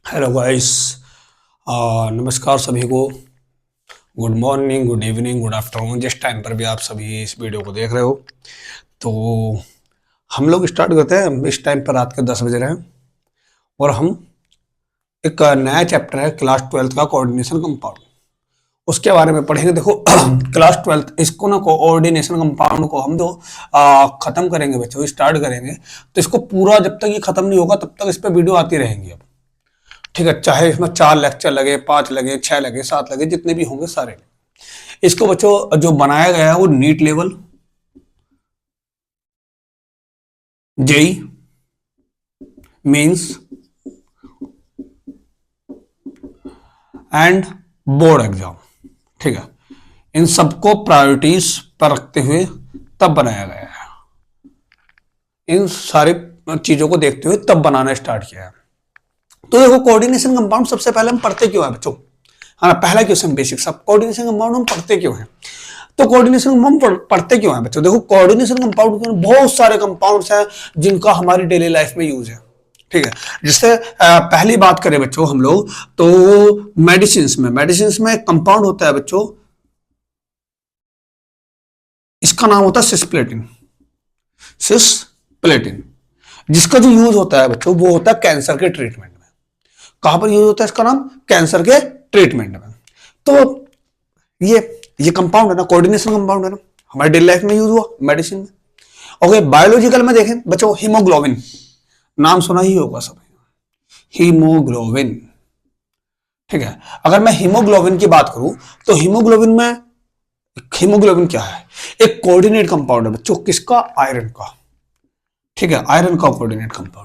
Hello guys. नमस्कार सभी को। Good morning, good evening, good afternoon, जिस टाइम पर भी आप सभी इस वीडियो को देख रहे हो। तो हम लोग स्टार्ट करते हैं। इस टाइम पर रात के 10 बज रहे हैं और हम एक नया चैप्टर है क्लास 12th का कोऑर्डिनेशन कंपाउंड, उसके बारे में पढ़ेंगे। देखो क्लास 12th इसको ना कोऑर्डिनेशन कंपाउंड को हम जो खत्म करेंगे बच्चों, स्टार्ट करेंगे, तो इसको पूरा जब तक ये खत्म नहीं होगा तब तक इस पर वीडियो आती रहेंगी। अब ठीक है, चाहे इसमें 4 लेक्चर लगे, 5 लगे, 6 लगे, 7 लगे, जितने भी होंगे सारे। इसको बच्चों जो बनाया गया है वो NEET level, JEE mains and board exam, ठीक है, इन सबको प्रायोरिटीज पर रखते हुए तब बनाया गया है। इन सारे चीजों को देखते हुए तब बनाना स्टार्ट किया है। तो देखो कोऑर्डिनेशन कंपाउंड सबसे पहले हम पढ़ते क्यों है बच्चों? हाँ, पहला क्वेश्चन बेसिक सब, कोऑर्डिनेशन कंपाउंड हम पढ़ते क्यों हैं? तो कोऑर्डिनेशन कंपाउंड पढ़ते क्यों हैं बच्चों? देखो कोऑर्डिनेशन कंपाउंड के बहुत सारे कंपाउंड्स हैं जिनका हमारी डेली लाइफ में यूज है, ठीक है। जिससे पहली बात करें बच्चों हम लोग, तो मेडिसिन में एक कंपाउंड होता है बच्चों, इसका नाम होता है सिस्प्लेटिन, जिसका जो यूज होता है बच्चों वो होता है कैंसर के ट्रीटमेंट में। कहां पर यूज होता है इसका नाम? कैंसर के ट्रीटमेंट में। तो ये कंपाउंड है ना, कोऑर्डिनेशन कंपाउंड है ना, हमारे डेली लाइफ में यूज हुआ मेडिसिन में। ओके, बायोलॉजिकल में देखें बच्चों, हीमोग्लोबिन नाम सुना ही होगा सब, हीमोग्लोबिन, ठीक है। अगर मैं हीमोग्लोबिन की बात करूं तो हीमोग्लोबिन क्या है? एक कोऑर्डिनेट कंपाउंड है बच्चों, किसका? आयरन का, ठीक है, आयरन का कोऑर्डिनेट कंपाउंड है।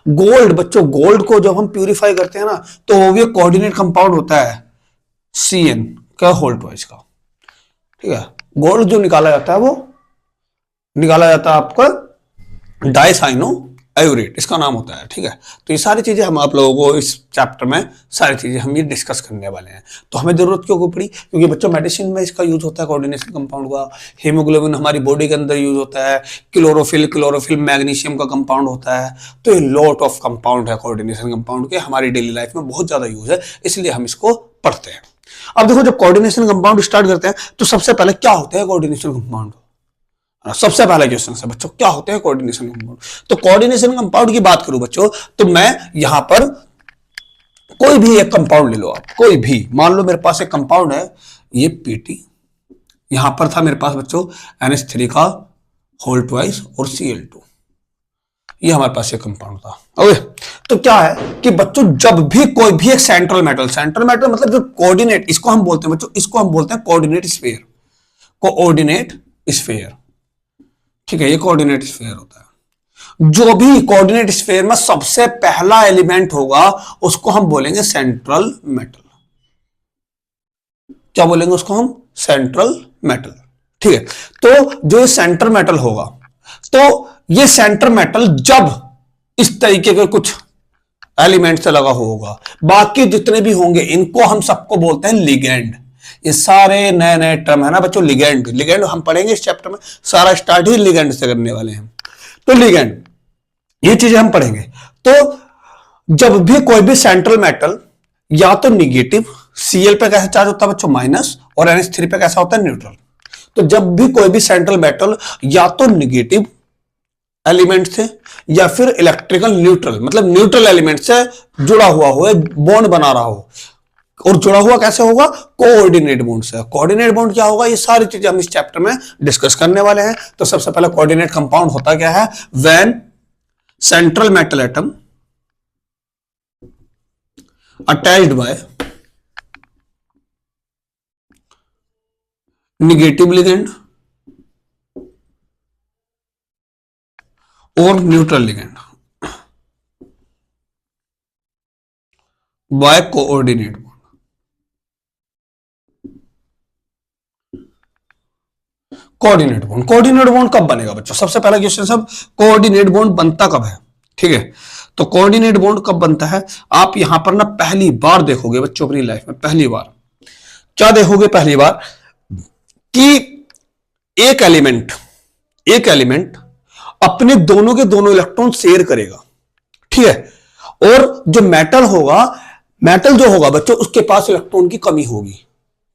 गोल्ड बच्चों, गोल्ड को जब हम प्यूरिफाई करते हैं ना तो वो भी कोऑर्डिनेट कंपाउंड होता है, CN का होल्ड वाइज का, ठीक है। गोल्ड जो निकाला जाता है वो निकाला जाता है आपका डाइसाइनो आयोरेट, इसका नाम होता है, ठीक है। तो ये सारी चीजें हम आप लोगों को इस चैप्टर में सारी चीजें हम ये डिस्कस करने वाले हैं। तो हमें जरूरत क्यों पड़ी? क्योंकि बच्चों मेडिसिन में इसका यूज होता है कोऑर्डिनेशन कंपाउंड का। हीमोग्लोबिन हमारी बॉडी के अंदर यूज होता है। क्लोरोफिल मैग्नीशियम का कंपाउंड होता है। तो ये लॉट ऑफ कंपाउंड है कोऑर्डिनेशन कंपाउंड के, हमारी डेली लाइफ में बहुत ज्यादा यूज है, इसलिए हम इसको पढ़ते हैं। अब देखो, जब कोऑर्डिनेशन कंपाउंड स्टार्ट करते हैं तो सबसे पहले क्या होते हैं कोऑर्डिनेशन कंपाउंड? सबसे पहला क्वेश्चन है बच्चों, क्या होते हैं कोऑर्डिनेशन कंपाउंड? तो कोऑर्डिनेशन कंपाउंड की बात करूं बच्चों, तो मैं यहां पर कोई भी एक कंपाउंड ले लो आप, कोई भी, मान लो मेरे पास एक कंपाउंड है, ये PT, यहां पर था मेरे पास बच्चों NH3 का होल ट्वाइस और Cl2, ये हमारे पास एक कंपाउंड था। ओके, तो क्या है कि बच्चों जब भी कोई भी एक सेंट्रल मेटल मतलब जो कोऑर्डिनेट, इसको हम बोलते हैं बच्चों, इसको हम बोलते हैं कोऑर्डिनेट स्फीयर, ठीक है, ये कोऑर्डिनेट स्फीयर होता है। जो भी कोऑर्डिनेट स्फीयर में सबसे पहला एलिमेंट होगा उसको हम बोलेंगे सेंट्रल मेटल। क्या बोलेंगे उसको हम? सेंट्रल मेटल, ठीक है। तो जो ये सेंट्रल मेटल होगा, तो ये सेंट्रल मेटल जब इस तरीके के कुछ एलिमेंट से लगा होगा, बाकी जितने भी होंगे इनको हम सबको बोलते हैं लिगेंड। ये सारे नए नए टर्म है ना बच्चों, लिगेंड हम पढ़ेंगे इस चैप्टर में, सारा स्टार्ट ही लिगेंड से करने वाले हैं। तो लिगेंड, ये चीजें हम पढ़ेंगे। तो जब भी कोई भी सेंट्रल मेटल या तो निगेटिव, Cl पे कैसा चार्ज होता है बच्चों? माइनस, और NH3 पे कैसा होता है? न्यूट्रल। तो जब भी कोई भी सेंट्रल मेटल या तो निगेटिव एलिमेंट से या फिर इलेक्ट्रिकल न्यूट्रल, मतलब न्यूट्रल एलिमेंट से जुड़ा हुआ हो, बॉन्ड बना रहा हो, और जुड़ा हुआ कैसे होगा? कोऑर्डिनेट बॉन्ड से। कोऑर्डिनेट बॉन्ड क्या होगा? ये सारी चीजें हम इस चैप्टर में डिस्कस करने वाले हैं। तो सबसे पहले कोऑर्डिनेट कंपाउंड होता क्या है? When central metal atom attached by negative ligand और neutral ligand by coordinate bond. Coordinate bond कब बनेगा बच्चों? सबसे पहला क्वेश्चन सब, कोऑर्डिनेट बॉन्ड बनता कब है? ठीक है, तो कोऑर्डिनेट बॉन्ड कब बनता है? आप यहां पर ना पहली बार देखोगे बच्चों अपनी लाइफ में, पहली बार क्या देखोगे? पहली बार कि एक एलिमेंट अपने दोनों के दोनों इलेक्ट्रॉन शेयर करेगा, ठीक है, और जो मेटल जो होगा बच्चों, उसके पास इलेक्ट्रॉन की कमी होगी।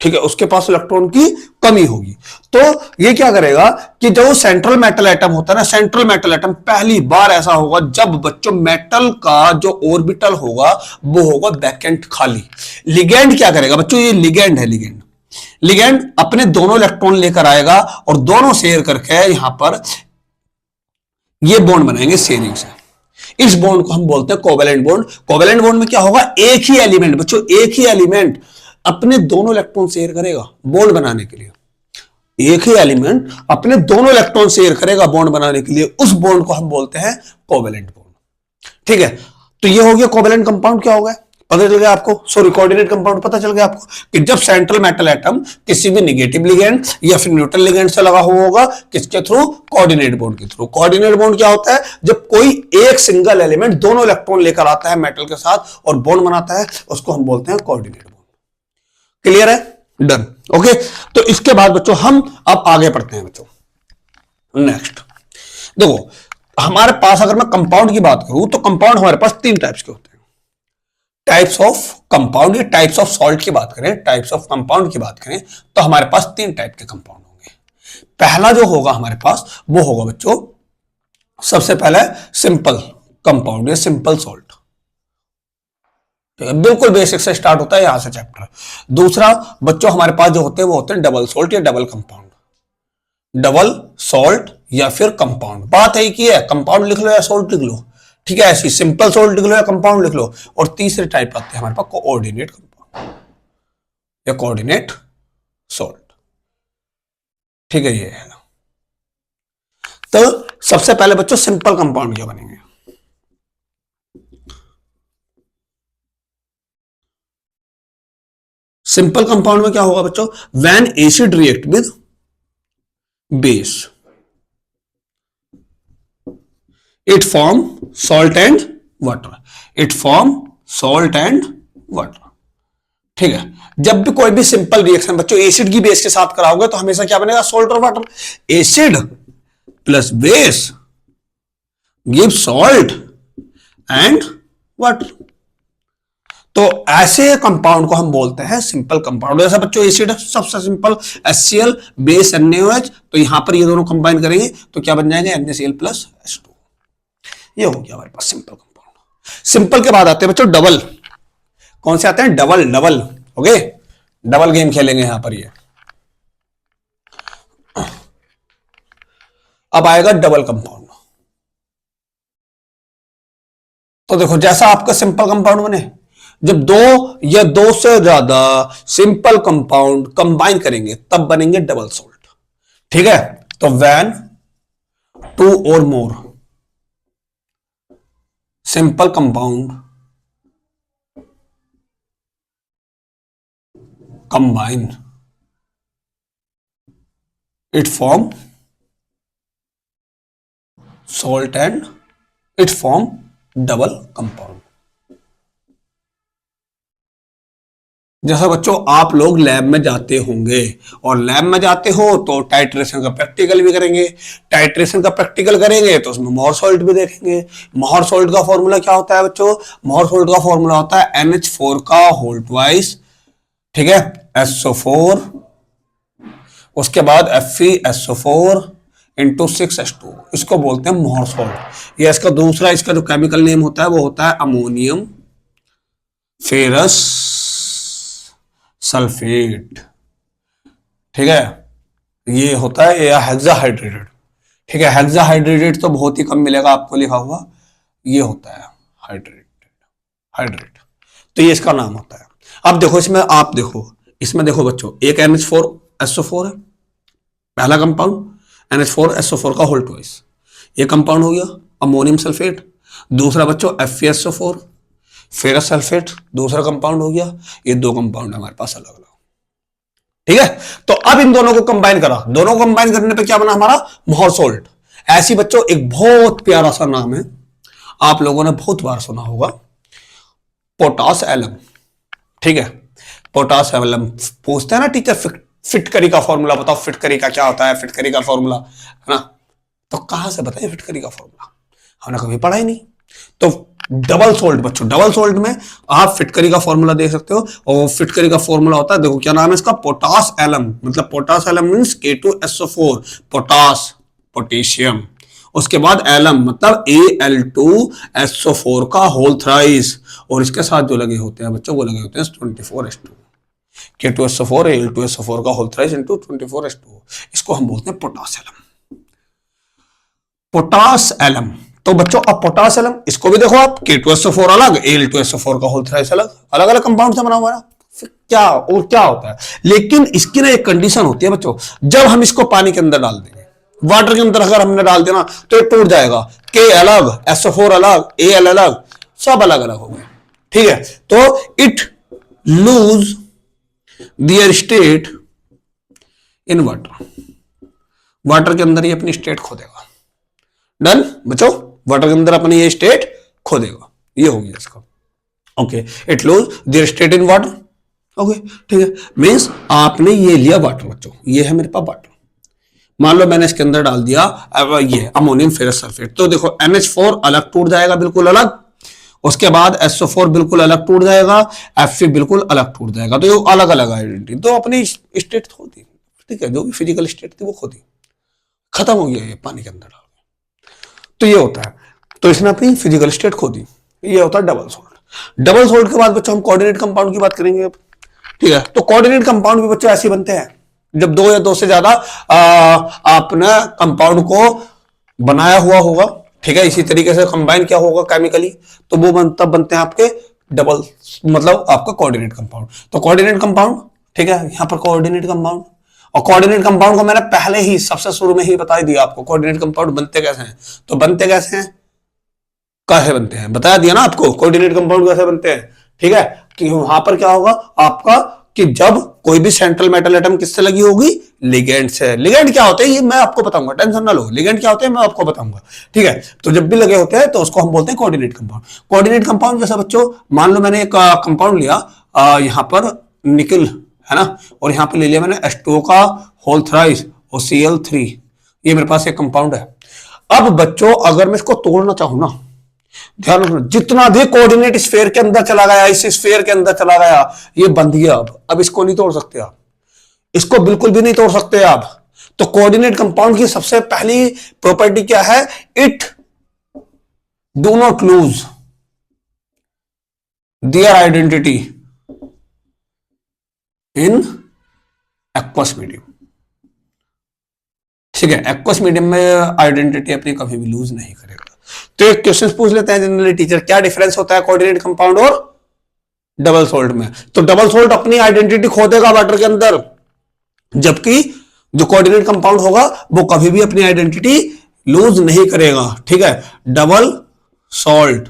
ठीक है, उसके पास इलेक्ट्रॉन की कमी होगी। तो ये क्या करेगा कि जो सेंट्रल मेटल एटम होता है ना, सेंट्रल मेटल एटम पहली बार ऐसा होगा जब बच्चों मेटल का जो ऑर्बिटल होगा वो होगा वैकेंट, खाली। लिगेंड क्या करेगा बच्चों, ये लिगेंड है, लिगेंड अपने दोनों इलेक्ट्रॉन लेकर आएगा और दोनों शेयर करके यहां पर ये बॉन्ड बनाएंगे शेयरिंग से। इस बॉन्ड को हम बोलते हैं कोवेलेंट बॉन्ड। कोवेलेंट बॉन्ड में क्या होगा, एक ही एलिमेंट बच्चों, एक ही एलिमेंट अपने दोनों इलेक्ट्रॉन शेयर करेगा बॉन्ड बनाने के लिए। एक ही एलिमेंट अपने दोनों इलेक्ट्रॉन शेयर करेगा बॉन्ड बनाने के लिए, उस बॉन्ड को हम बोलते हैं कोवेलेंट बॉन्ड। ठीक है, तो ये हो गया कोवेलेंट कंपाउंड। क्या होगा पता चल गया आपको, सॉरी कोऑर्डिनेट कंपाउंड पता चल गया आपको कि जब सेंट्रल मेटल एटम किसी भी नेगेटिव लिगेंड या फिर न्यूट्रल लिगेंड से लगा हुआ होगा, किसके थ्रू, कोऑर्डिनेट बॉन्ड के थ्रू। कोऑर्डिनेट बॉन्ड क्या होता है, जब कोई एक सिंगल एलिमेंट दोनों इलेक्ट्रॉन लेकर आता है मेटल के साथ और बॉन्ड बनाता है, उसको हम बोलते हैं कोऑर्डिनेट बॉन्ड। क्लियर है, डन, ओके। तो इसके बाद बच्चों हम अब आगे पढ़ते हैं बच्चों। नेक्स्ट देखो, हमारे पास अगर मैं कंपाउंड की बात करूं तो कंपाउंड हमारे पास तीन टाइप्स के होते हैं। टाइप्स ऑफ कंपाउंड या टाइप्स ऑफ सॉल्ट की बात करें, टाइप्स ऑफ कंपाउंड की बात करें तो हमारे पास तीन टाइप के कंपाउंड होंगे। पहला जो होगा हमारे पास वो होगा बच्चों, सबसे पहले सिंपल कंपाउंड या सिंपल सॉल्ट। बिल्कुल बेसिक से स्टार्ट होता है यहां से चैप्टर। दूसरा बच्चों हमारे पास जो होते हैं वो होते हैं डबल सॉल्ट या डबल कंपाउंड। डबल सॉल्ट या फिर कंपाउंड, बात है कि है, कंपाउंड लिख लो या सॉल्ट लिख लो। ठीक है, ऐसी सिंपल सॉल्ट लिख लो या कंपाउंड लिख लो। और तीसरे टाइप आते हैं हमारे पास कोऑर्डिनेट कंपाउंड या कोऑर्डिनेट सॉल्ट। ठीक है, ये है। तो सबसे पहले बच्चों सिंपल कंपाउंड क्या बनेंगे। सिंपल कंपाउंड में क्या होगा बच्चों, when acid react with base it form salt and water, it form salt and water. ठीक है, जब भी कोई भी सिंपल रिएक्शन बच्चों एसिड की बेस के साथ कराओगे तो हमेशा क्या बनेगा, सॉल्ट और water. Acid plus base give salt and water. तो ऐसे कंपाउंड को हम बोलते हैं सिंपल कंपाउंड। जैसा बच्चों एसिड सबसे सिंपल HCl बेस NaOH, तो यहां पर ये दोनों कंबाइन करेंगे तो क्या बन जाएंगे, NaCl प्लस H2। ये हो गया हमारे पास सिंपल कंपाउंड। सिंपल के बाद आते हैं बच्चों डबल। कौन से आते हैं, double. Double okay, double game खेलेंगे यहां पर। ये अब आएगा डबल कंपाउंड। तो देखो जैसा आपका सिंपल कंपाउंड बने, जब दो या दो से ज्यादा सिंपल कंपाउंड कंबाइन करेंगे तब बनेंगे डबल सॉल्ट। ठीक है, तो व्हेन टू और more simple compound combine it form salt and it form double compound. जैसा बच्चों आप लोग लैब में जाते होंगे और लैब में जाते हो तो टाइट्रेशन का प्रैक्टिकल भी करेंगे। टाइट्रेशन का प्रैक्टिकल करेंगे तो उसमें मोर सॉल्ट भी देखेंगे। मोर सॉल्ट का फॉर्मूला क्या होता है बच्चों, मोर सॉल्ट का फॉर्मूला होता है NH4 का होल ट्वाइस, ठीक है, SO4, उसके बाद FeSO4 इंटू 6H2। इसको बोलते हैं मोर सॉल्ट। या इसका दूसरा, इसका जो केमिकल नेम होता है वो होता है अमोनियम फेरस सल्फेट। ठीक है, ये होता है या हेक्साहाइड्रेटेड। ठीक है, हेक्साहाइड्रेटेड तो बहुत ही कम मिलेगा आपको लिखा हुआ, ये होता है हाइड्रेट। तो ये इसका नाम होता है। अब देखो इसमें, आप देखो इसमें, देखो बच्चों एक NH4SO4 है पहला कंपाउंड, NH4SO4 का होल ट्वाइस, ये कंपाउंड हो गया अमोनियम सल्फेट। दूसरा बच्चों FeSO4 फेरस सल्फेट, दूसरा कंपाउंड हो गया। ये दो कंपाउंड है हमारे पास अलग अलग। ठीक है, तो अब इन दोनों को कंबाइन करा, दोनों को कंबाइन करने पे क्या बना हमारा, मोर सॉल्ट। ऐसी बच्चों एक बहुत प्यारा सा नाम है, आप लोगों ने बहुत बार सुना होगा, पोटास एलम। ठीक है, पोटास एलम पूछते हैं ना टीचर, फिटकरी का फॉर्मूला बताओ, फिटकरी का क्या होता है, फिटकरी का फॉर्मूला है ना। तो कहां से बताएं फिटकरी का फॉर्मूला, हमने कभी पढ़ा ही नहीं। तो डबल सोल्ट बच्चों, डबल सोल्ट में आप फिटकरी का फॉर्मूला देख सकते हो, और फिटकरी का फॉर्मूला होता है, देखो क्या नाम है इसका, पोटास एलम, मतलब potash alum means K2SO4, potash potassium, उसके बाद एलम मतलब Al2SO4 का होल थ्राइस, और इसके साथ जो लगे होते हैं बच्चों वो लगे होते हैं 24H2, K2SO4 Al2SO4 का होल थ्राइस इंटू 24H2, इसको हम बोलते हैं पोटास एलम, पोटास एलम। तो बच्चों अब पोटास एलम इसको भी देखो आप, K2SO4 अलग, Al2SO4 का होल थ्राइस अलग, अलग अलग कंपाउंड से बना हुआ है। फिर क्या और क्या होता है, लेकिन इसकी ना एक कंडीशन होती है बच्चों, जब हम इसको पानी के अंदर डाल देंगे, वाटर के अंदर अगर हमने डाल दिया ना तो ये टूट जाएगा, K अलग, SO4 अलग, Al अलग, सब अलग अलग हो गए, ठीक है। तो it lose their state in water, water के अंदर ये अपनी स्टेट खो देगा। डन बच्चों, वाटर के अंदर अपनी ये स्टेट खो देगा, ये हो गया इसका। Okay, it lose their state in water. Okay ठीक है, मींस आपने ये लिया वाटर बच्चों, ये है मेरे पास वाटर, मान लो मैंने इसके अंदर डाल दिया अब ये अमोनियम फेरस सल्फेट, तो देखो NH4 अलग टूट जाएगा बिल्कुल अलग, उसके बाद SO4 बिल्कुल अलग टूट जाएगा, Fe बिल्कुल अलग टूट जाएगा, तो ये अलग अलग आइडेंटिटी, तो अपनी स्टेट खो दी, ठीक है, जो भी फिजिकल स्टेट थी वो खो दी, खत्म हो गया ये पानी के अंदर डाल, तो ये होता है, तो इसने अपनी फिजिकल स्टेट खो दी, ये होता है डबल सोल्ट। डबल सोल्ट के बाद बच्चों हम कोऑर्डिनेट कंपाउंड की बात करेंगे अब, ठीक है। तो कोऑर्डिनेट कंपाउंड भी बच्चों ऐसे बनते हैं जब दो या दो से ज्यादा आपने कंपाउंड को बनाया हुआ होगा, ठीक है, इसी तरीके से कंबाइन किया होगा केमिकली, तो वो तब बनते हैं आपके डबल, मतलब आपका कोऑर्डिनेट कंपाउंड। तो कोऑर्डिनेट कंपाउंड, ठीक है, यहां पर कोऑर्डिनेट कंपाउंड, और कोऑर्डिनेट कंपाउंड को मैंने पहले ही सबसे शुरू में ही बता दिया आपको, कोऑर्डिनेट कंपाउंड बनते कैसे हैं, तो बनते कैसे हैं, कैसे बनते हैं बता दिया ना आपको, कोऑर्डिनेट कंपाउंड कैसे बनते हैं, ठीक है, कि वहां पर क्या होगा आपका, कि जब कोई भी सेंट्रल मेटल एटम किससे लगी होगी, लिगेंड से। लिगेंड क्या होते हैं ये मैं आपको बताऊंगा, टेंशन ना लो, लिगेंड क्या होते हैं मैं आपको बताऊंगा, ठीक है। तो जब भी लगे होते हैं तो उसको हम बोलते हैं कोऑर्डिनेट कंपाउंड। कोऑर्डिनेट कंपाउंड जैसा बच्चों, मान लो मैंने एक कंपाउंड लिया, यहां पर निकल है ना, और यहां पर ले लिया मैंने H2O का होल थ्राइस और Cl3, ये मेरे पास एक कंपाउंड है। अब बच्चों अगर मैं इसको तोड़ना चाहूं ना, ध्यान रखना, जितना भी कोऑर्डिनेट स्फीयर के अंदर चला गया, इस स्फीयर के अंदर चला गया, ये बंध गया, अब इसको नहीं तोड़ सकते आप, इसको बिल्कुल भी नहीं तोड़ सकते आप। तो कोऑर्डिनेट कंपाउंड की सबसे पहली प्रॉपर्टी क्या है, it do not lose their identity in aqueous medium, ठीक है, एक्वस मीडियम में आइडेंटिटी अपनी कभी भी लूज नहीं करेगा। तो एक क्वेश्चन पूछ लेते हैं जनरली टीचर, क्या डिफरेंस होता है कोऑर्डिनेट कंपाउंड और डबल सोल्ट में। तो डबल सोल्ट अपनी आइडेंटिटी खो देगा वाटर के अंदर, जबकि जो कोऑर्डिनेट कंपाउंड होगा वो कभी भी अपनी आइडेंटिटी लूज नहीं करेगा, ठीक है। डबल सॉल्ट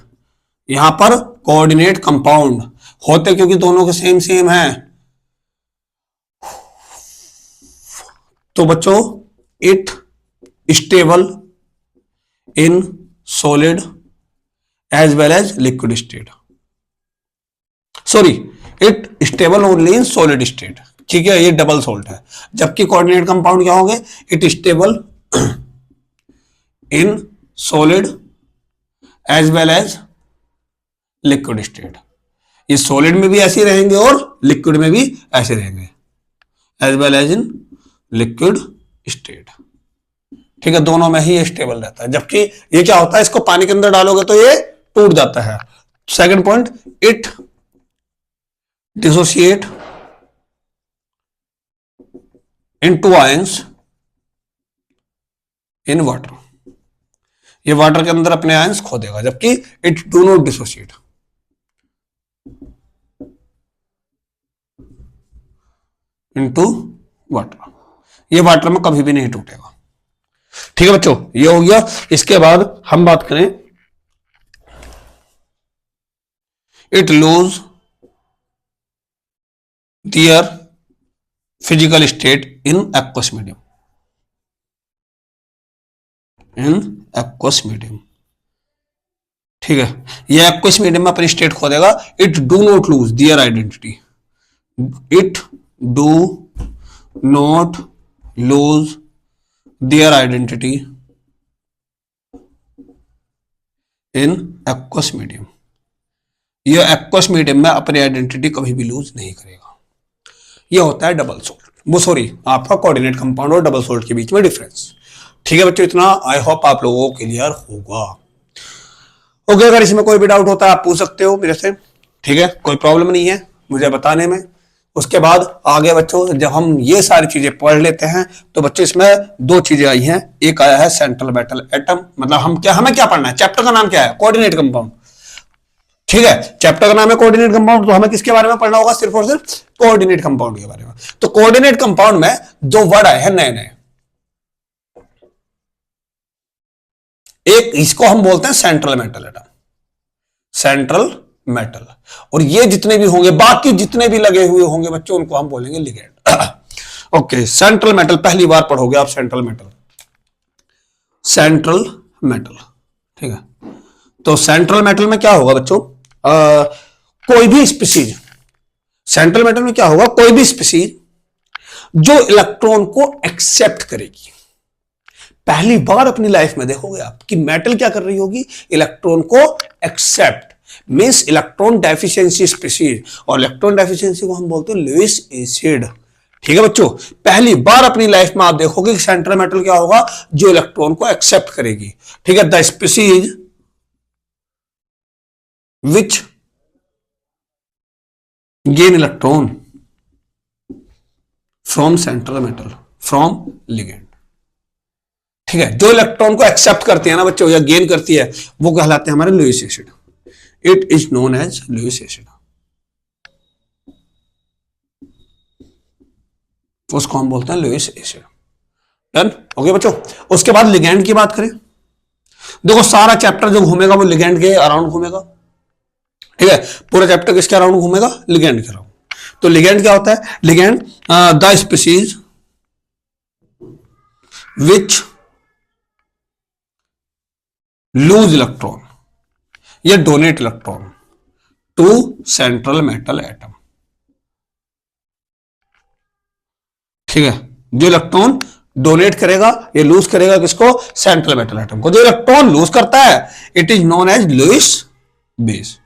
यहां पर कोऑर्डिनेट कंपाउंड होते क्योंकि दोनों के सेम सेम है। तो बच्चों it stable in solid as well as liquid state, sorry it stable only in solid state, ठीक है, ये डबल सोल्ट है। जबकि कोऑर्डिनेट कंपाउंड क्या होंगे, it stable in solid as well as liquid state, ये सॉलिड में भी ऐसे रहेंगे और लिक्विड में भी ऐसे रहेंगे, as well as in liquid state, ठीक है, दोनों में ही ये स्टेबल रहता है। जबकि ये क्या होता है, इसको पानी के अंदर डालोगे तो ये टूट जाता है। Second point, it dissociate into ions in water, ये वाटर के अंदर अपने आयंस खो देगा, जबकि it do not dissociate into water, ये वाटर में कभी भी नहीं टूटेगा, ठीक है बच्चों, ये हो गया। इसके बाद हम बात करें, it lose their physical state in aqueous medium, in aqueous medium, ठीक है, ये एक्वस मीडियम में अपनी स्टेट खो देगा। It do not lose their identity, it do not lose their identity in aqueous medium. ये एक्वस मीडियम में अपनी आइडेंटिटी कभी भी लूज नहीं करेगा। ये होता है डबल सोल्ट, वो सॉरी आपका कोऑर्डिनेट कंपाउंड और डबल सोल्ट के बीच में डिफरेंस। ठीक है बच्चों, इतना आई होप आप लोगों को क्लियर होगा। ओके, अगर इसमें कोई भी डाउट होता है आप पूछ सकते हो मेरे से, ठीक है, कोई प्रॉब्लम नहीं है मुझे बताने में। उसके बाद आगे बच्चों जब हम ये सारी चीजें पढ़ लेते हैं तो बच्चों इसमें दो चीजें आई हैं। एक आया है सेंट्रल मेटल एटम, मतलब हमें क्या पढ़ना है, चैप्टर का नाम क्या है, कोऑर्डिनेट कंपाउंड। ठीक है, चैप्टर का नाम है कोऑर्डिनेट कंपाउंड, तो हमें किसके बारे में पढ़ना होगा, सिर्फ और सिर्फ कोऑर्डिनेट कंपाउंड के बारे में। तो कोऑर्डिनेट कंपाउंड में दो वर्ड आए हैं नए नए। एक इसको हम बोलते हैं central metal atom, central metal, और ये जितने भी होंगे बाकी जितने भी लगे हुए होंगे बच्चों उनको हम बोलेंगे लिगेंड। ओके, सेंट्रल मेटल पहली बार पढ़ोगे आप, सेंट्रल मेटल, सेंट्रल मेटल। ठीक है, तो सेंट्रल मेटल में क्या होगा बच्चों, कोई भी स्पीसीज, सेंट्रल मेटल में क्या होगा, कोई भी स्पीसीज जो इलेक्ट्रॉन को एक्सेप्ट करेगी। पहली बार अपनी लाइफ में देखोगे आप कि मेटल क्या कर रही होगी, इलेक्ट्रॉन को accept, means electron deficiency species, और इलेक्ट्रॉन डेफिशिएंसी को हम बोलते हैं लुईस एसिड। ठीक है बच्चों, पहली बार अपनी लाइफ में आप देखोगे कि सेंट्रल मेटल क्या होगा, जो इलेक्ट्रॉन को एक्सेप्ट करेगी। ठीक है, the species which gain electron from central metal from ligand. ठीक है, जो इलेक्ट्रॉन को एक्सेप्ट करती है ना बच्चों या गेन करती है वो कहलाते हैं हमारे Lewis acid. It is known as Lewis acid, उसको हम बोलते हैं लुईस एसिड। डन, ओके बच्चों। उसके बाद लिगेंड की बात करें, देखो सारा चैप्टर जो घूमेगा वो लिगेंड के अराउंड घूमेगा। ठीक है, पूरा चैप्टर किसके अराउंड घूमेगा, लिगेंड के अराउंड। तो लिगेंड क्या होता है, ligand the species which lose electron या donate electron to central metal atom. ठीक है, जो इलेक्ट्रॉन डोनेट करेगा या लूज करेगा किसको, सेंट्रल मेटल एटम को। जो इलेक्ट्रॉन लूज करता है it is known as Lewis base.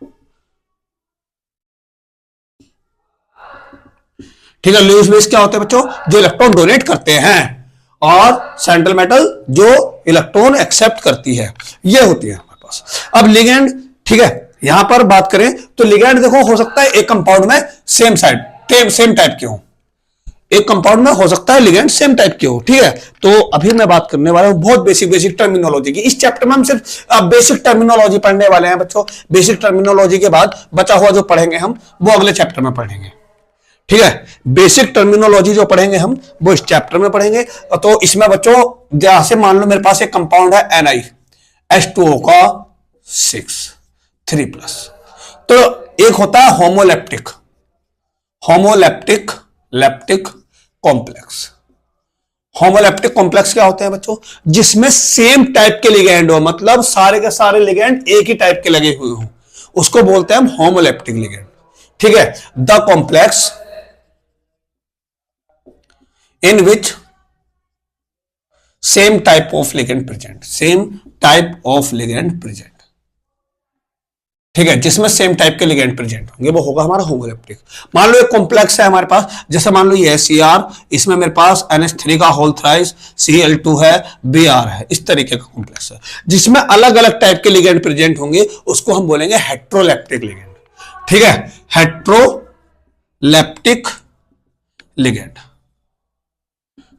ठीक है, लुईस बेस क्या होते हैं बच्चों, जो इलेक्ट्रॉन डोनेट करते हैं, और सेंट्रल मेटल जो इलेक्ट्रॉन एक्सेप्ट करती है, ये होती है हमारे पास। अब लिगेंड, ठीक है, यहां पर बात करें तो लिगेंड देखो हो सकता है एक कंपाउंड में सेम टाइप के हो, एक कंपाउंड में हो सकता है लिगेंड सेम टाइप के हो। ठीक है, तो अभी मैं बात करने वाला हूं बहुत बेसिक टर्मिनोलॉजी की। इस चैप्टर में हम सिर्फ बेसिक टर्मिनोलॉजी पढ़ने वाले हैं बच्चों। बेसिक टर्मिनोलॉजी के बाद बचा हुआ जो पढ़ेंगे हम वो अगले चैप्टर में पढ़ेंगे। ठीक है, बेसिक टर्मिनोलॉजी जो पढ़ेंगे हम वो इस चैप्टर में पढ़ेंगे। तो इसमें बच्चों जैसे मान लो मेरे पास एक कंपाउंड है Na H2O का 6 3+, तो एक होता है होमोलैप्टिक कॉम्प्लेक्स। होमोलैप्टिक कॉम्प्लेक्स क्या होते हैं बच्चों, जिसमें सेम टाइप के लिगेंड हो, मतलब सारे के सारे लिगेंड एक ही टाइप के लगे हुए हो, उसको बोलते हैं हम होमोलैप्टिक लिगेंड। ठीक है, the complex in which same type of ligand present। ठीक है, जिसमें सेम टाइप के लिगेंड प्रेजेंट होंगे वो होगा हमारा होमोलैप्टिक। मान लो एक कॉम्प्लेक्स है हमारे पास, जैसे मान लो ये Cr, इसमें मेरे पास NH3 का होल थ्राइस, Cl2 है, Br है, इस तरीके का कॉम्प्लेक्स है जिसमें अलग अलग टाइप के लिगेंड प्रेजेंट होंगे, उसको हम बोलेंगे हेट्रोलैप्टिक लिगेंड। ठीक है, हेट्रोलैप्टिक लिगेंड।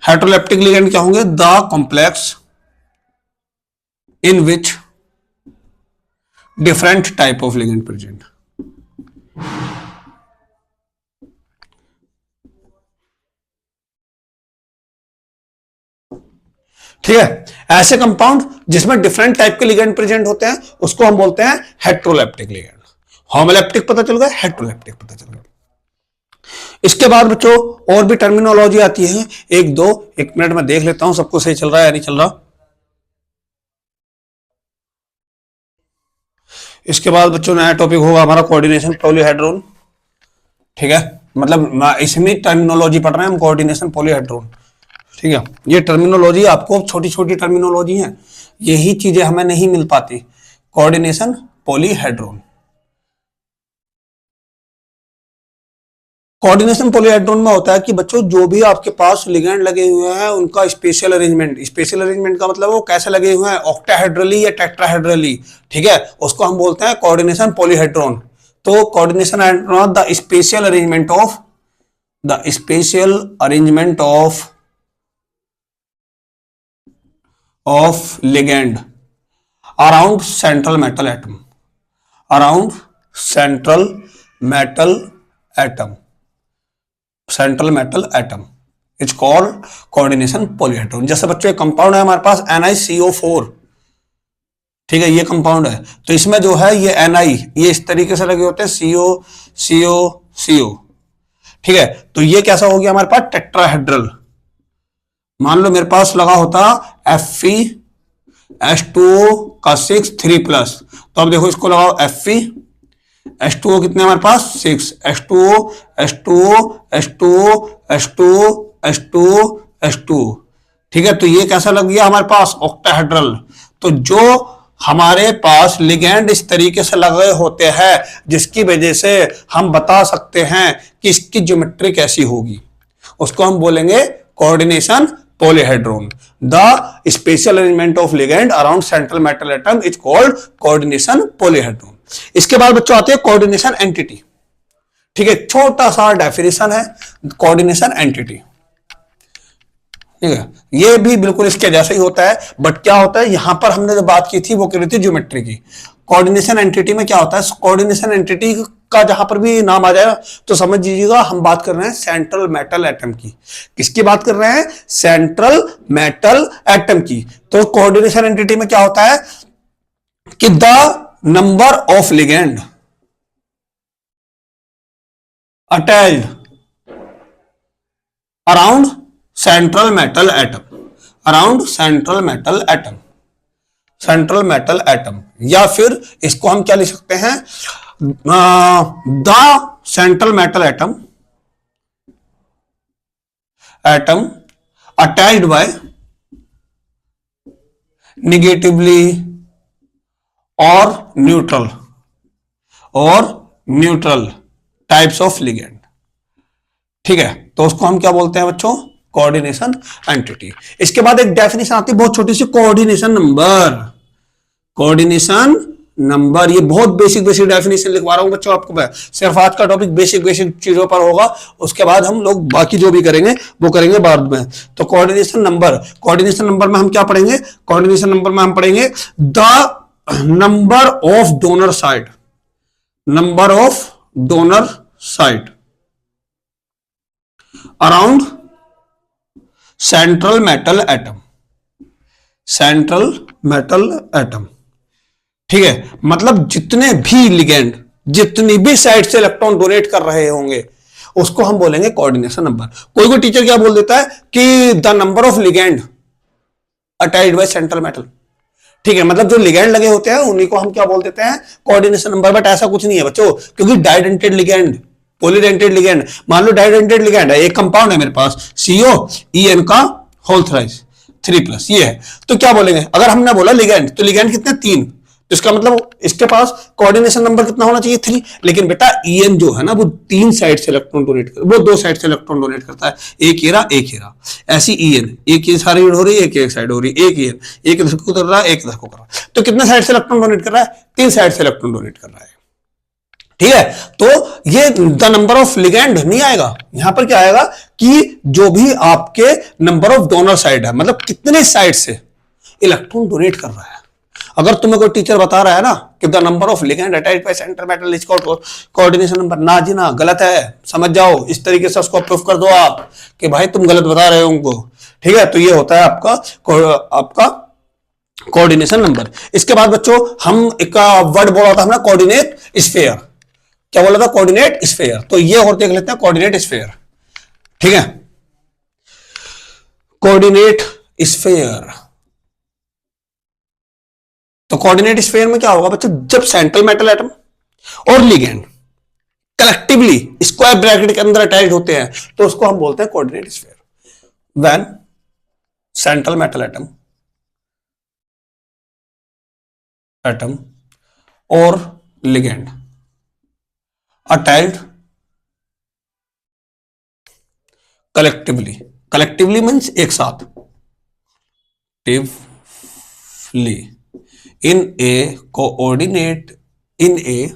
हेट्रोलैप्टिक लिगेंड क्या होंगे, the complex in which different type of ligand present. ठीक है, ऐसे कंपाउंड जिसमें डिफरेंट टाइप के लिगेंड प्रेजेंट होते हैं उसको हम बोलते हैं हेट्रोलैप्टिक लिगेंड। होमोलैप्टिक पता चल गया, हेट्रोलैप्टिक पता चल गया। इसके बाद बच्चों और भी टर्मिनोलॉजी आती है, एक मिनट में देख लेता हूं सबको सही चल रहा है या नहीं चल रहा। इसके बाद बच्चों नया टॉपिक होगा हमारा कोऑर्डिनेशन पॉलीहेड्रोन। ठीक है, मतलब इसमें टर्मिनोलॉजी पढ़ रहे हैं हम, कोऑर्डिनेशन पॉलीहेड्रोन। ठीक है, ये टर्मिनोलॉजी आपको छोटी छोटी टर्मिनोलॉजी है, यही चीजें हमें नहीं मिल पाती कोऑर्डिनेशन पॉलीहेड्रोन। कोऑर्डिनेशन पॉलीहेड्रोन में होता है कि बच्चों जो भी आपके पास लिगेंड लगे हुए हैं उनका स्पेशल अरेंजमेंट का मतलब वो कैसे लगे हुए हैं, ऑक्टाहेड्रली या टेट्राहेड्रली, ठीक है, उसको हम बोलते हैं कोऑर्डिनेशन पॉलीहेड्रोन। तो coordination the special arrangement of ligand around central metal atom, around central metal atom is called coordination polyhedron. जैसे बच्चों एक कंपाउंड है हमारे पास NiCO4, ठीक है, ये कंपाउंड है, तो इसमें जो है ये Ni ये इस तरीके से लगे होते हैं, CO, ठीक है, तो ये कैसा हो गया हमारे पास टेट्राहेड्रल। मान लो मेरे पास लगा होता FeH2O का 6 3+, तो अब देखो इसको लगाओ Fe, H2O कितने हमारे पास 6, H2O, ठीक है, तो ये कैसा लग गया हमारे पास ऑक्टाहेड्रल। तो जो हमारे पास लिगेंड इस तरीके से लगे होते हैं जिसकी वजह से हम बता सकते हैं कि इसकी ज्योमेट्री कैसी होगी, उसको हम बोलेंगे coordination polyhedron. The special arrangement of ligand around central metal atom is called coordination polyhedron. इसके बाद बच्चों आते हैं कोऑर्डिनेशन एंटिटी, ठीक है, छोटा सा डेफिनेशन है कोऑर्डिनेशन एंटिटी, ठीक है, ये भी बिल्कुल इसके जैसा ही होता है, बट क्या होता है यहां पर हमने जो बात की थी वो करी थी ज्योमेट्री की। कोऑर्डिनेशन एंटिटी में क्या होता है, कोऑर्डिनेशन एंटिटी का जहां पर भी नाम आ जाएगा तो समझ लीजिएगा हम बात कर रहे हैं सेंट्रल मेटल एटम की। किसकी बात कर रहे हैं, सेंट्रल मेटल एटम की। तो कोऑर्डिनेशन एंटिटी में क्या होता है कि the number of ligand attached around central metal atom, या फिर इसको हम क्या लिख सकते हैं, the central metal atom attached bye negatively और न्यूट्रल टाइप्स ऑफ लिगेंड, ठीक है, तो उसको हम क्या बोलते हैं बच्चों, कोऑर्डिनेशन एंटिटी। इसके बाद एक डेफिनेशन आती है बहुत छोटी सी, कोऑर्डिनेशन नंबर। ये बहुत बेसिक डेफिनेशन लिखवा रहा हूं बच्चों आपको मैं, सिर्फ आज का टॉपिक बेसिक चीजों पर होगा, उसके बाद हम लोग बाकी जो भी करेंगे वो करेंगे बाद में। तो कोऑर्डिनेशन नंबर में हम क्या पढ़ेंगे, कोऑर्डिनेशन नंबर में हम पढ़ेंगे the number of donor site around central metal atom, ठीक है, मतलब जितने भी लिगेंड जितनी भी साइड से इलेक्ट्रॉन डोनेट कर रहे होंगे उसको हम बोलेंगे कोऑर्डिनेशन नंबर। कोई टीचर क्या बोल देता है कि the number of ligand attached by central metal, ठीक है, मतलब जो लिगेंड लगे होते हैं उन्हीं को हम क्या बोल देते हैं, कोऑर्डिनेशन नंबर। बट ऐसा कुछ नहीं है बच्चों, क्योंकि डाइडेंटेड लिगेंड, पॉलीडेंटेड लिगेंड, मान लो डाइडेंटेड लिगेंड है, एक कंपाउंड है मेरे पास COEN का होल थ्राइस 3+, ये है, तो क्या बोलेंगे, अगर हमने बोला लिगेंड तो लिगेंड कितने 3, तो इसका मतलब इसके पास कोऑर्डिनेशन नंबर कितना होना चाहिए 3। लेकिन बेटा EN जो है ना वो 3 साइड से इलेक्ट्रॉन डोनेट कर, वो 2 साइड से इलेक्ट्रॉन डोनेट करता है, एक ये रहा, ऐसी EN एक ये सारी हो रही है, एक साइड हो रही है, एक EN एक इधर को कर रहा है, एक इधर को कर रहा है, तो कितने साइड से इलेक्ट्रॉन डोनेट कर रहा है, 3 साइड से इलेक्ट्रॉन डोनेट कर रहा है, ठीक है। तो ये द नंबर ऑफ लिगेंड नहीं आएगा, यहां पर क्या आएगा कि जो भी आपके नंबर ऑफ डोनर साइड है, मतलब कितने साइड से इलेक्ट्रॉन डोनेट कर रहा है। अगर तुम्हें कोई टीचर बता रहा है ना कि the number of ligand attached by central metal is called coordination number, ना जी ना, गलत है, समझ जाओ, इस तरीके से उसको प्रूफ कर दो आप कि भाई तुम गलत बता रहे हो उनको, ठीक है। तो ये होता है आपका कोऑर्डिनेशन नंबर। इसके बाद बच्चों हम एक वर्ड बोला था हमने, कोऑर्डिनेट स्फीयर। क्या बोला था, कोऑर्डिनेट स्फीयर। तो ये और देख लेते हैं कोऑर्डिनेट स्फीयर, ठीक है, कोऑर्डिनेट स्फीयर। तो कोऑर्डिनेट स्फीयर में क्या होगा बच्चों, जब सेंट्रल मेटल एटम और लिगेंड कलेक्टिवली स्क्वायर ब्रैकेट के अंदर अटैच्ड होते हैं तो उसको हम बोलते हैं coordinate sphere. When central metal atom और ligand attached collectively, collectively means एक साथ, टिवली in a coordinate in a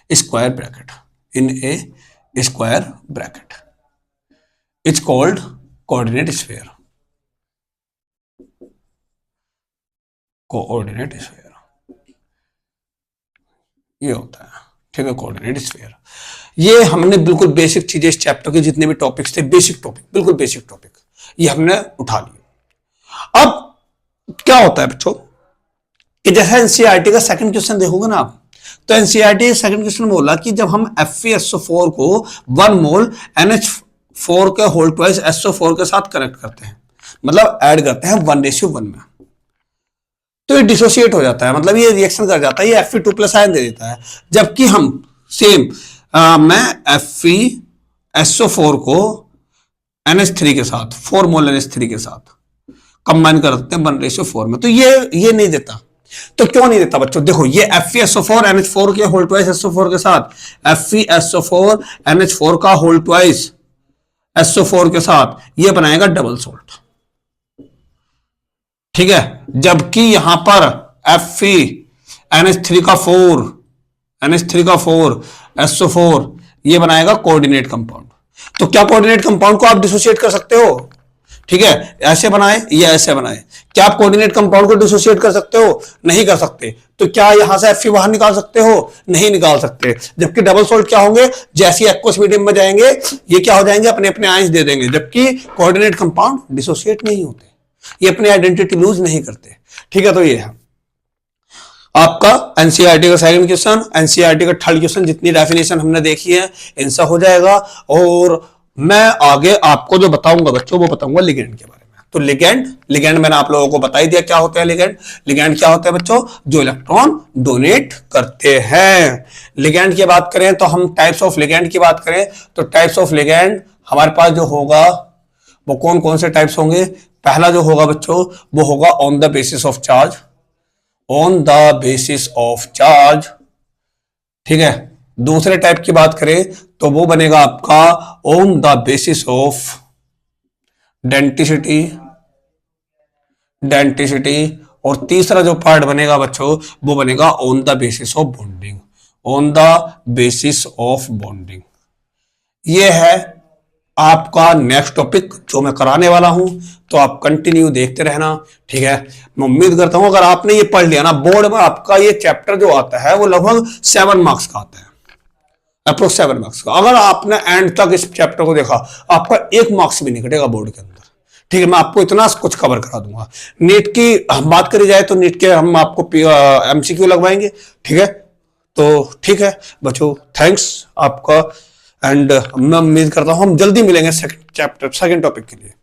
square bracket, in a square bracket, it's called coordinate sphere, coordinate sphere ये होता है, ठीक है, कोऑर्डिनेट स्फीयर। ये हमने बिल्कुल बेसिक चीजें इस चैप्टर के जितने भी टॉपिक्स थे, बेसिक टॉपिक, बिल्कुल बेसिक टॉपिक, ये हमने उठा लिए। अब क्या होता है बच्चों कि जैसे एनसीईआरटी का सेकंड क्वेश्चन देखोगे ना आप, तो एनसीईआरटी सेकंड क्वेश्चन में बोला कि जब हम FeSO4 को 1 मोल NH4 के होल ट्वाइस SO4 के साथ कनेक्ट करते हैं, मतलब ऐड करते हैं 1:1 में, तो ये डिसोसिएट हो जाता है, मतलब ये रिएक्शन कर जाता है, ये Fe2+ आयन दे देता है। जबकि हम सेम मैं FeSO4 को NH3 के साथ 4 मोल NH3 के साथ कंबाइन कर सकते हैं 1:4 में, तो ये नहीं देता। तो क्यों नहीं देता बच्चों, देखो ये FeSO4 NH4 के होल ट्वाइस SO4 के साथ FeSO4 NH4 का होल ट्वाइस SO4 के साथ ये बनाएगा डबल सॉल्ट, ठीक है। जबकि यहां पर NH3 का 4 SO4 ये बनाएगा कोऑर्डिनेट कंपाउंड। तो क्या कोऑर्डिनेट कंपाउंड को आप डिसोसिएट कर सकते हो, ठीक है, ऐसे बनाए या ऐसे बनाए, क्या आप कोऑर्डिनेट कंपाउंड को डिसोसिएट कर सकते हो, नहीं कर सकते। तो क्या यहां से Fe बाहर निकाल सकते हो, नहीं निकाल सकते। जबकि डबल सॉल्ट क्या होंगे, जैसे एक्वस मीडियम में जाएंगे ये क्या हो जाएंगे, अपने अपने आयंस दे देंगे, जबकि कोऑर्डिनेट कंपाउंड डिसोसिएट नहीं होते, ये अपनी आइडेंटिटी लूज नहीं करते, ठीक है। तो ये है आपका एनसीईआरटी का सेकंड क्वेश्चन। एनसीईआरटी का थर्ड क्वेश्चन जितनी डेफिनेशन हमने देखी है इनसा हो जाएगा, और मैं आगे आपको जो बताऊंगा बच्चों वो बताऊंगा लिगेंड के बारे में। तो लिगेंड मैंने आप लोगों को बता ही दिया क्या होता है लिगेंड क्या होता है बच्चों, जो इलेक्ट्रॉन डोनेट करते हैं। लिगेंड की बात करें तो हम टाइप्स ऑफ लिगेंड की बात करें तो टाइप्स ऑफ लिगेंड हमारे पास जो होगा वो कौन कौन से टाइप्स होंगे। पहला जो होगा बच्चों वो होगा on the basis of charge, on the basis of charge, ठीक है। दूसरे टाइप की बात करें तो वो बनेगा आपका on the basis of density, और तीसरा जो पार्ट बनेगा बच्चों वो बनेगा on the basis of bonding, on the basis of bonding. ये है आपका नेक्स्ट टॉपिक जो मैं कराने वाला हूं, तो आप कंटिन्यू देखते रहना, ठीक है। मैं उम्मीद करता हूं अगर आपने ये पढ़ लिया ना, बोर्ड में आपका ये चैप्टर जो आता है वो लगभग 7 मार्क्स का आता है, अप्रोक्स 7 मार्क्स का। अगर आपने एंड तक इस चैप्टर को देखा आपका 1 मार्क्स भी नहीं कटेगा बोर्ड के अंदर, ठीक है। मैं आपको इतना कुछ कवर करा दूंगा। नीट की हम बात करी जाए तो नीट के हम आपको MCQ लगवाएंगे, ठीक है। तो ठीक है बच्चों, थैंक्स आपका, एंड मैं उम्मीद करता हूं हम जल्दी मिलेंगे सेकंड टॉपिक के लिए।